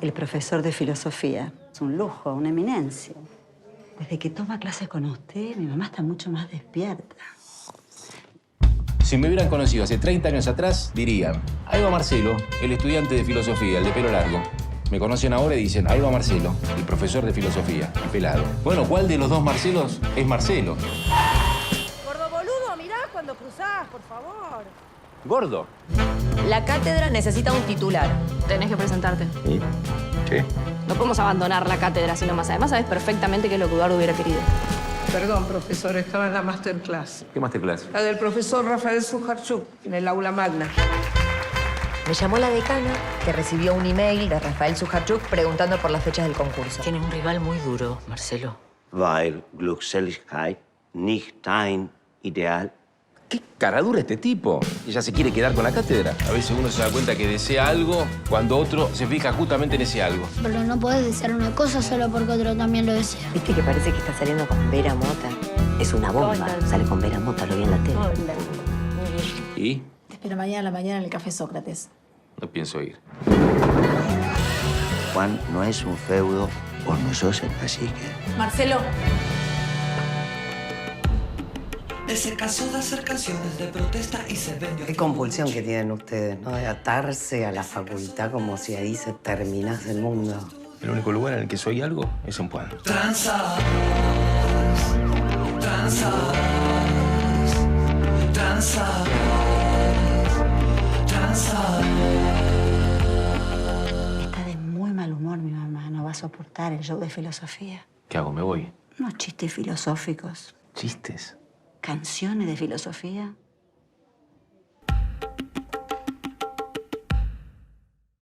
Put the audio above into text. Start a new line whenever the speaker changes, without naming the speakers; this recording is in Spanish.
El profesor de filosofía. Es un lujo, una eminencia. Desde que toma clases con usted, mi mamá está mucho más despierta.
Si me hubieran conocido hace 30 años atrás, dirían, ahí va Marcelo, el estudiante de filosofía, el de pelo largo. Me conocen ahora y dicen, ahí va Marcelo, el profesor de filosofía, el pelado. Bueno, ¿cuál de los dos Marcelos es Marcelo?
Gordo boludo, mirá cuando cruzás, por favor.
¿Gordo?
La cátedra necesita un titular.
Tenés que presentarte.
¿Y? ¿Qué?
No podemos abandonar la cátedra así nomás. Además, sabes perfectamente qué es lo que Eduardo hubiera querido.
Perdón, profesor, estaba en la masterclass.
¿Qué masterclass?
La del profesor Rafael Sujarchuk, en el aula magna.
Me llamó la decana, que recibió un email de Rafael Sujarchuk preguntando por las fechas del concurso.
Tienes un rival muy duro, Marcelo.
Weil Glückseligkeit nicht dein Ideal.
¿Qué caradura este tipo? Ella se quiere quedar con la cátedra. A veces uno se da cuenta que desea algo cuando otro se fija justamente en ese algo.
Pero no podés desear una cosa solo porque otro también lo desea.
¿Viste que parece que está saliendo con Vera Mota? Es una bomba. Sale con Vera Mota, lo vi en la tele.
¿Y?
Te espero mañana a la mañana en el Café Sócrates.
No pienso ir.
Juan no es un feudo, vos no sos el cacique.
Marcelo.
Él se cansó de hacer canciones de protesta y se vendió.
Qué compulsión que tienen ustedes, ¿no? De atarse a la facultad como si ahí se terminase el mundo.
El único lugar en el que soy algo es en Puan.
Tranzas, tranzas, tranzas, tranzas.
Está de muy mal humor mi mamá. No va a soportar el show de filosofía.
¿Qué hago? ¿Me voy?
Unos chistes filosóficos.
¿Chistes?
Canciones de filosofía.